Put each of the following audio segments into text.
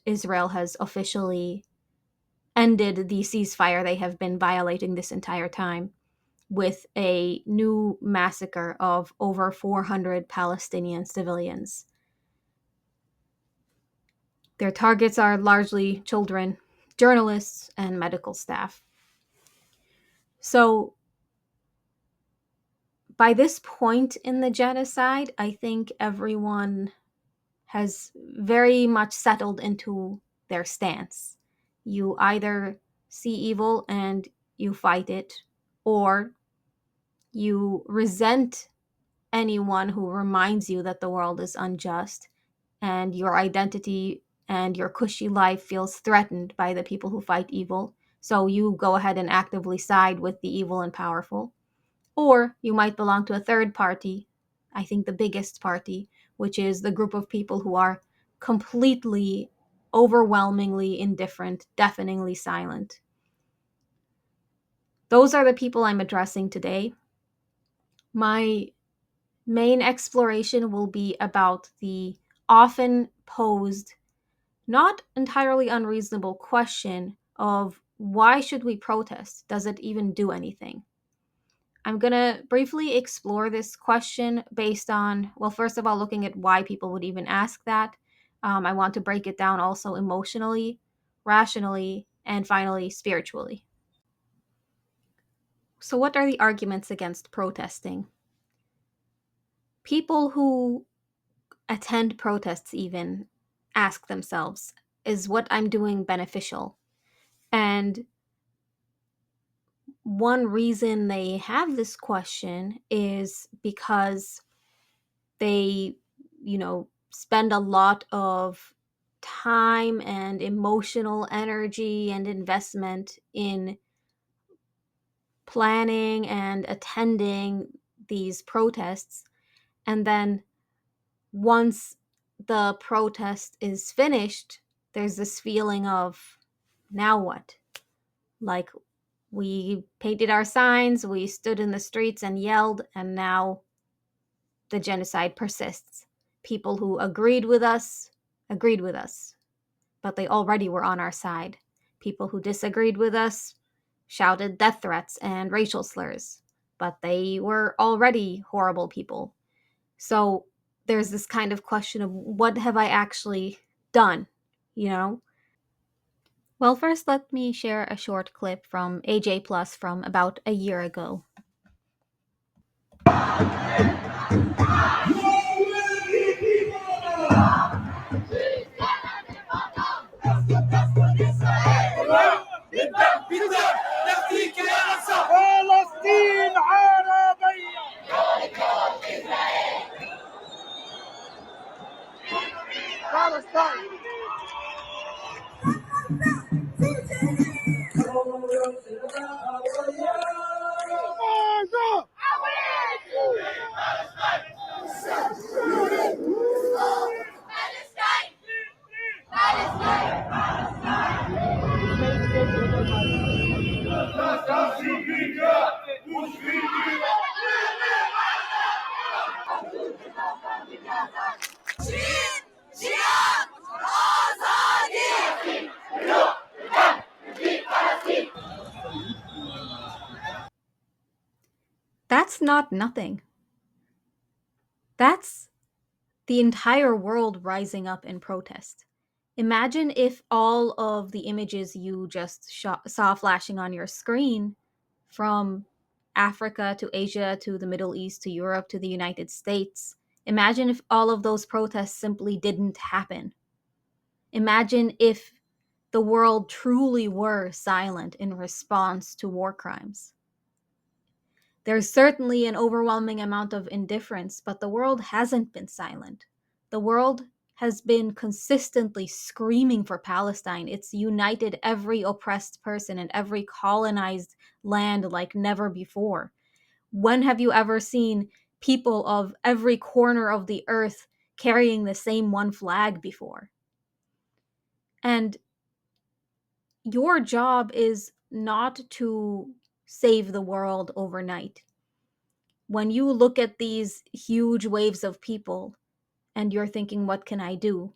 Israel has officially ended the ceasefire they have been violating this entire time with a new massacre of over 400 Palestinian civilians. Their targets are largely children, journalists, and medical staff. So, by this point in the genocide, I think everyone has very much settled into their stance. You either see evil and you fight it, or you resent anyone who reminds you that the world is unjust and your identity and your cushy life feels threatened by the people who fight evil. So you go ahead and actively side with the evil and powerful. Or you might belong to a third party, I think the biggest party, which is the group of people who are completely, overwhelmingly indifferent, deafeningly silent. Those are the people I'm addressing today. My main exploration will be about the often posed, not entirely unreasonable question of why should we protest? Does it even do anything? I'm going to briefly explore this question based on, well, first of all, looking at why people would even ask that. I want to break it down also emotionally, rationally, and finally, spiritually. So, what are the arguments against protesting? People who attend protests even ask themselves, is what I'm doing beneficial? And one reason they have this question is because they, spend a lot of time and emotional energy and investment in planning and attending these protests. And then once the protest is finished, there's this feeling of, now what? Like, we painted our signs, we stood in the streets and yelled, and now the genocide persists. People who agreed with us, but they already were on our side. People who disagreed with us shouted death threats and racial slurs, but they were already horrible people. So there's this kind of question of, what have I actually done? You know? Well, first, let me share a short clip from AJ Plus from about a year ago. That's not nothing. That's the entire world rising up in protest. Imagine if all of the images you just saw flashing on your screen from Africa to Asia to the Middle East to Europe to the United States, imagine if all of those protests simply didn't happen. Imagine if the world truly were silent in response to war crimes. There's certainly an overwhelming amount of indifference, but the world hasn't been silent. The world has been consistently screaming for Palestine. It's united every oppressed person in every colonized land like never before. When have you ever seen people of every corner of the earth carrying the same one flag before? And your job is not to save the world overnight. When you look at these huge waves of people and you're thinking, what can I do?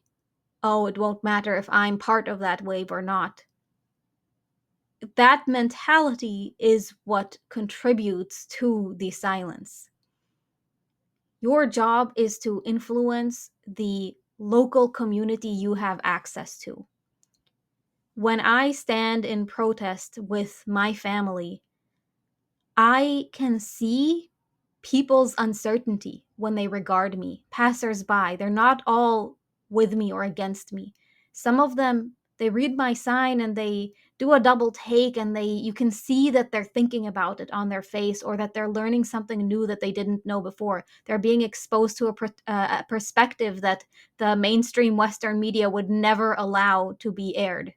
oh, it won't matter if I'm part of that wave or not. That mentality is what contributes to the silence. Your job is to influence the local community you have access to. When I stand in protest with my family, I can see people's uncertainty when they regard me, passersby. They're not all with me or against me. Some of them, they read my sign and they do a double take, and you can see that they're thinking about it on their face, or that they're learning something new that they didn't know before. They're being exposed to a perspective that the mainstream Western media would never allow to be aired.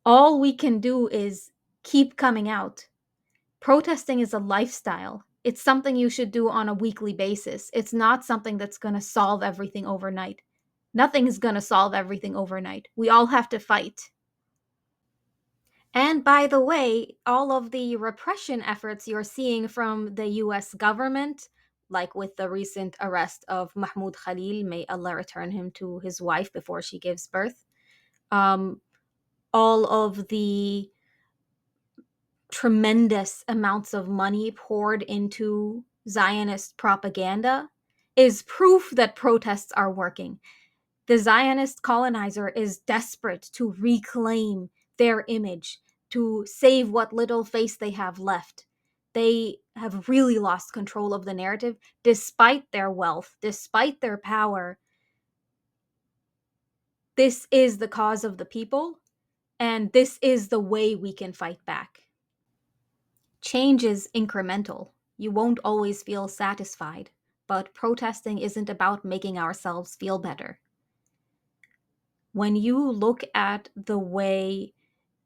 All we can do is keep coming out. Protesting is a lifestyle. It's something you should do on a weekly basis. It's not something that's going to solve everything overnight. Nothing is going to solve everything overnight. We all have to fight. And by the way, all of the repression efforts you're seeing from the US government, like with the recent arrest of Mahmoud Khalil, may Allah return him to his wife before she gives birth, um, all of the tremendous amounts of money poured into Zionist propaganda is proof that protests are working. The Zionist colonizer is desperate to reclaim their image, to save what little face they have left. They have really lost control of the narrative despite their wealth, despite their power. This is the cause of the people, and this is the way we can fight back. Change is incremental. You won't always feel satisfied, but protesting isn't about making ourselves feel better. When you look at the way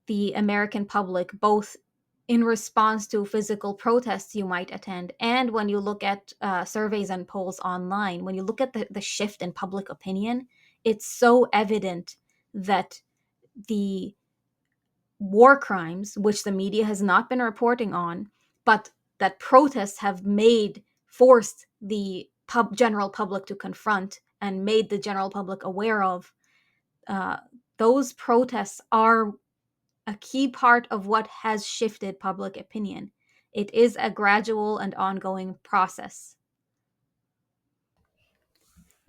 the American public, both in response to physical protests you might attend, and when you look at surveys and polls online, when you look at the shift in public opinion, it's so evident that the war crimes, which the media has not been reporting on, but that protests have forced the general public to confront and made the general public aware of, uh, those protests are a key part of what has shifted public opinion. It is a gradual and ongoing process.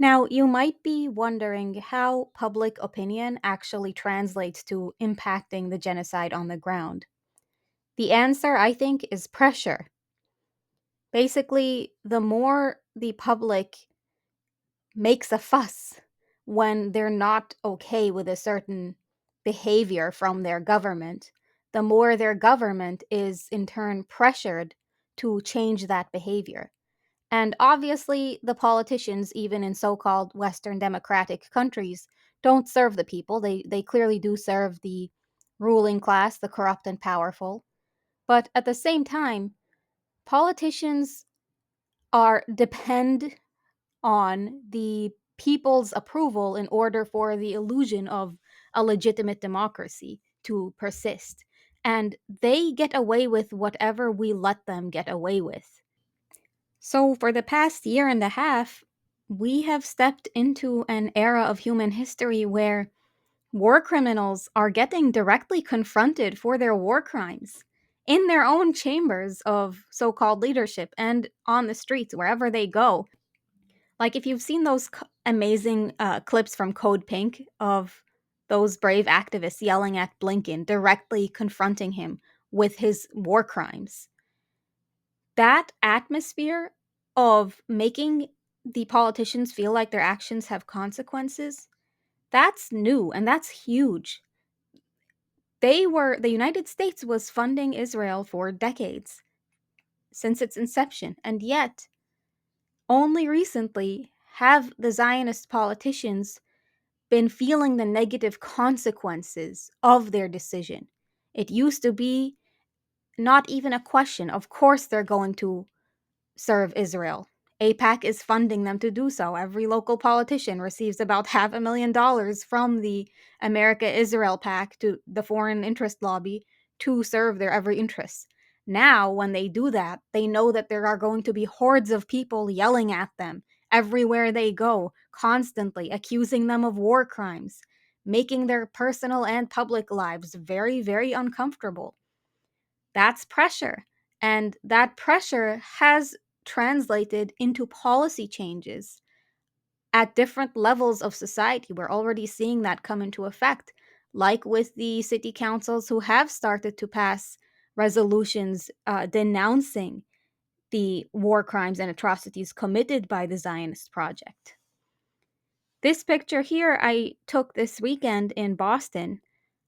Now, you might be wondering how public opinion actually translates to impacting the genocide on the ground. The answer, I think, is pressure. Basically, the more the public makes a fuss when they're not okay with a certain behavior from their government, the more their government is in turn pressured to change that behavior. And obviously, the politicians, even in so called Western democratic countries, don't serve the people. They clearly do serve the ruling class, the corrupt and powerful. But at the same time, politicians depend on the people's approval in order for the illusion of a legitimate democracy to persist. And they get away with whatever we let them get away with. So, for the past year and a half, we have stepped into an era of human history where war criminals are getting directly confronted for their war crimes in their own chambers of so called leadership and on the streets, wherever they go. Like, if you've seen those amazing clips from Code Pink of those brave activists yelling at Blinken, directly confronting him with his war crimes, that atmosphere of making the politicians feel like their actions have consequences, that's new and that's huge. The United States was funding Israel for decades, since its inception, and yet only recently have the Zionist politicians been feeling the negative consequences of their decision. It used to be not even a question. Of course, they're going to serve Israel. AIPAC is funding them to do so. Every local politician receives about $500,000 from the America Israel PAC, to the foreign interest lobby, to serve their every interest. Now, when they do that, they know that there are going to be hordes of people yelling at them everywhere they go, constantly accusing them of war crimes, making their personal and public lives very, very uncomfortable. That's pressure. And that pressure has translated into policy changes at different levels of society. We're already seeing that come into effect, like with the city councils who have started to pass resolutions denouncing the war crimes and atrocities committed by the Zionist project. This picture here I took this weekend in Boston.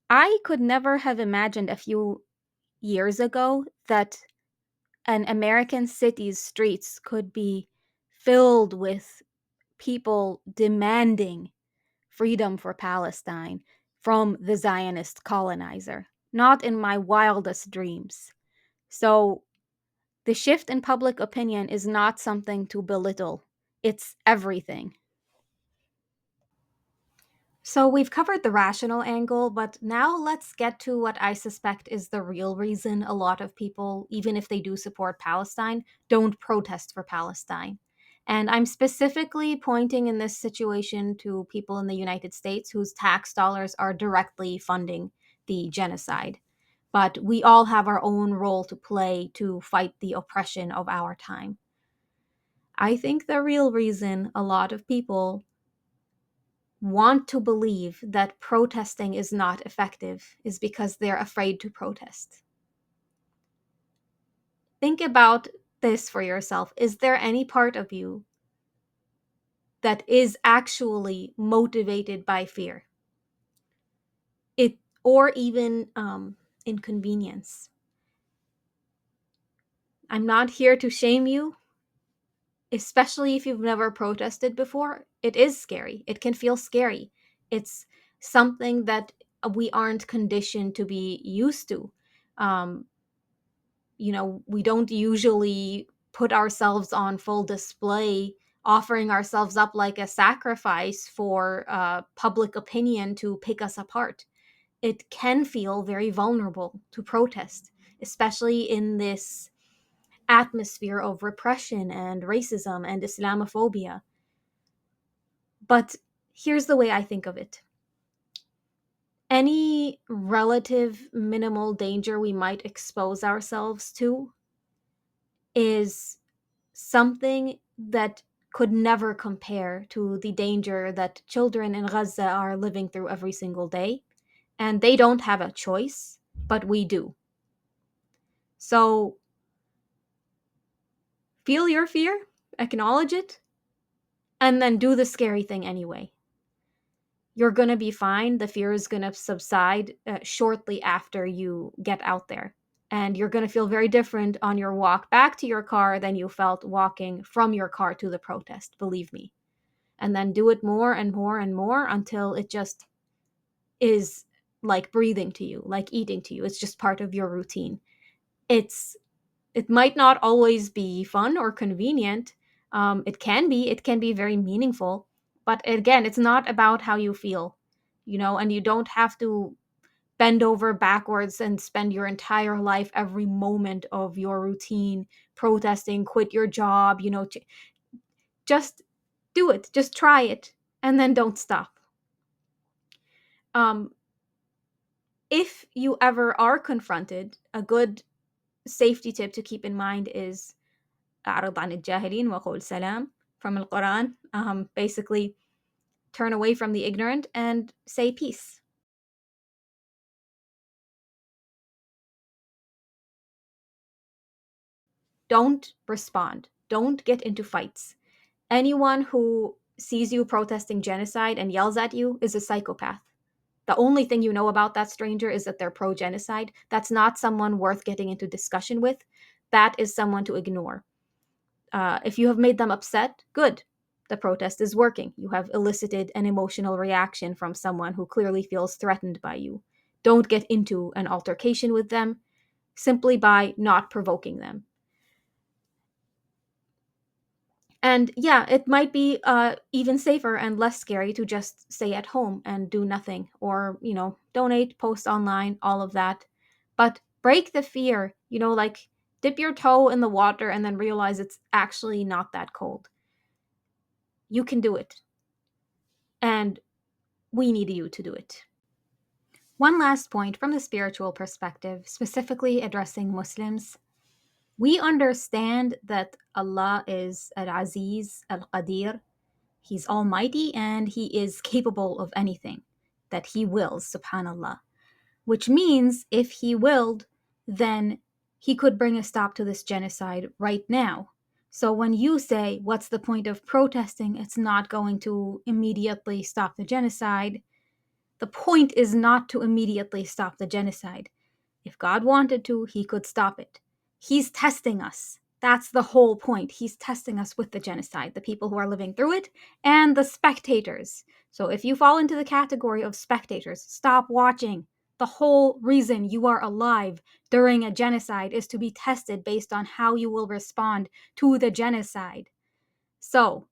I could never have imagined a few years ago that an American city's streets could be filled with people demanding freedom for Palestine from the Zionist colonizer. Not in my wildest dreams. So, the shift in public opinion is not something to belittle, it's everything. So, we've covered the rational angle, but now let's get to what I suspect is the real reason a lot of people, even if they do support Palestine, don't protest for Palestine. And I'm specifically pointing in this situation to people in the United States whose tax dollars are directly funding the genocide. But we all have our own role to play to fight the oppression of our time. I think the real reason a lot of people want to believe that protesting is not effective is because they're afraid to protest. Think about this for yourself. Is there any part of you that is actually motivated by fear? It or even inconvenience. I'm not here to shame you, especially if you've never protested before. It is scary. It can feel scary. It's something that we aren't conditioned to be used to. Um, we don't usually put ourselves on full display, offering ourselves up like a sacrifice for public opinion to pick us apart. It can feel very vulnerable to protest, especially in this atmosphere of repression and racism and Islamophobia. But here's the way I think of it. Any relative minimal danger we might expose ourselves to is something that could never compare to the danger that children in Gaza are living through every single day. And they don't have a choice, but we do. So feel your fear, acknowledge it, and then do the scary thing anyway. You're going to be fine. The fear is going to subside shortly after you get out there. And you're going to feel very different on your walk back to your car than you felt walking from your car to the protest, believe me. And then do it more and more and more until it just is like breathing to you, like eating to you. It's just part of your routine. It might not always be fun or convenient. It can be very meaningful, but again, it's not about how you feel, and you don't have to bend over backwards and spend your entire life, every moment of your routine, protesting, quit your job, just do it, just try it, and then don't stop. Um, if you ever are confronted, a good safety tip to keep in mind is أعرض عن الجاهلين وقول سلام from the Quran. Basically, turn away from the ignorant and say peace. Don't respond. Don't get into fights. Anyone who sees you protesting genocide and yells at you is a psychopath. The only thing you know about that stranger is that they're pro genocide. That's not someone worth getting into discussion with. That is someone to ignore. If you have made them upset, good. The protest is working. You have elicited an emotional reaction from someone who clearly feels threatened by you. Don't get into an altercation with them simply by not provoking them. And yeah, it might be even safer and less scary to just stay at home and do nothing, or, donate, post online, all of that. But break the fear, like dip your toe in the water and then realize it's actually not that cold. You can do it. And we need you to do it. One last point from the spiritual perspective, specifically addressing Muslims. We understand that Allah is Al-Aziz, Al-Qadir. He's almighty and he is capable of anything that he wills, subhanallah. Which means if he willed, then he could bring a stop to this genocide right now. So when you say, what's the point of protesting? It's not going to immediately stop the genocide. The point is not to immediately stop the genocide. If God wanted to, he could stop it. He's testing us. That's the whole point. He's testing us with the genocide, the people who are living through it, and the spectators. So if you fall into the category of spectators, stop watching. The whole reason you are alive during a genocide is to be tested based on how you will respond to the genocide. So,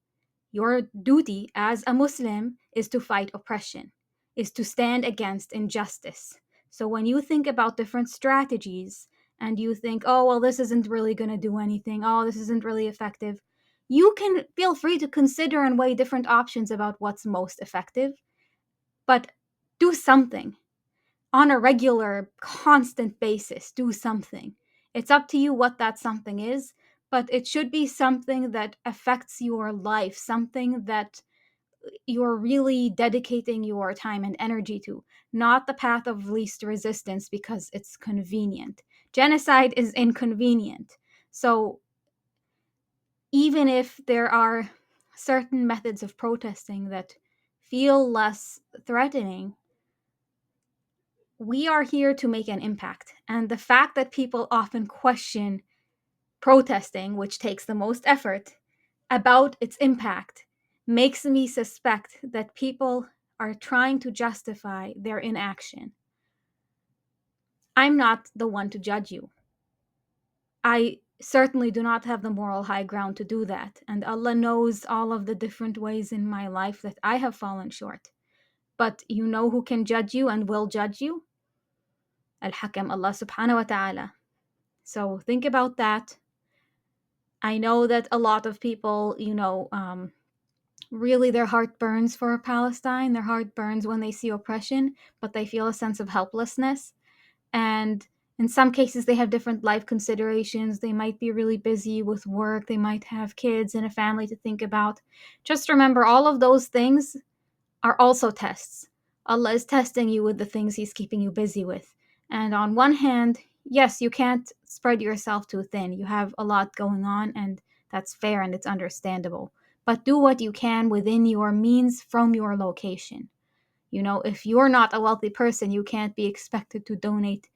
your duty as a Muslim is to fight oppression, is to stand against injustice. So when you think about different strategies and you think, oh, well, this isn't really going to do anything, oh, this isn't really effective, you can feel free to consider and weigh different options about what's most effective, but do something on a regular, constant basis. Do something. It's up to you what that something is, but it should be something that affects your life, something that you're really dedicating your time and energy to, not the path of least resistance because it's convenient. Genocide is inconvenient. So even if there are certain methods of protesting that feel less threatening, we are here to make an impact. And the fact that people often question protesting, which takes the most effort, about its impact makes me suspect that people are trying to justify their inaction. I'm not the one to judge you. I certainly do not have the moral high ground to do that. And Allah knows all of the different ways in my life that I have fallen short. But you know who can judge you and will judge you? Al-Hakam, Allah subhanahu wa ta'ala. So think about that. I know that a lot of people, really their heart burns for Palestine. Their heart burns when they see oppression, but they feel a sense of helplessness. And in some cases, they have different life considerations. They might be really busy with work. They might have kids and a family to think about. Just remember, all of those things are also tests. Allah is testing you with the things He's keeping you busy with. And on one hand, yes, you can't spread yourself too thin. You have a lot going on, and that's fair and it's understandable. But do what you can within your means from your location. If you're not a wealthy person, you can't be expected to donate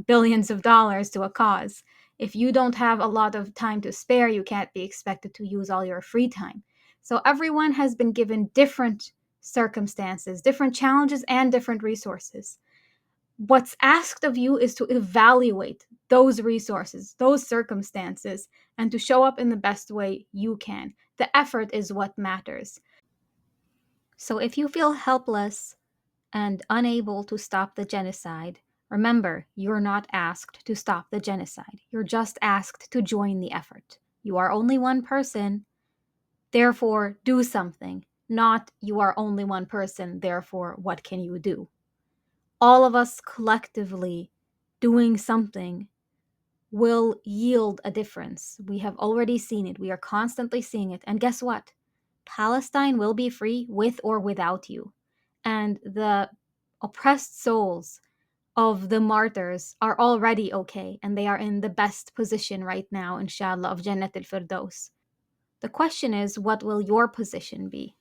billions of dollars to a cause. If you don't have a lot of time to spare, you can't be expected to use all your free time. So everyone has been given different circumstances, different challenges, and different resources. What's asked of you is to evaluate those resources, those circumstances, and to show up in the best way you can. The effort is what matters. So if you feel helpless and unable to stop the genocide, remember, you're not asked to stop the genocide. You're just asked to join the effort. You are only one person, therefore do something. Not you are only one person, therefore what can you do? All of us collectively doing something will yield a difference. We have already seen it. We are constantly seeing it. And guess what? Palestine will be free with or without you. And the oppressed souls of the martyrs are already okay, and they are in the best position right now, inshallah, of Jannat al-Firdaus. The question is, what will your position be?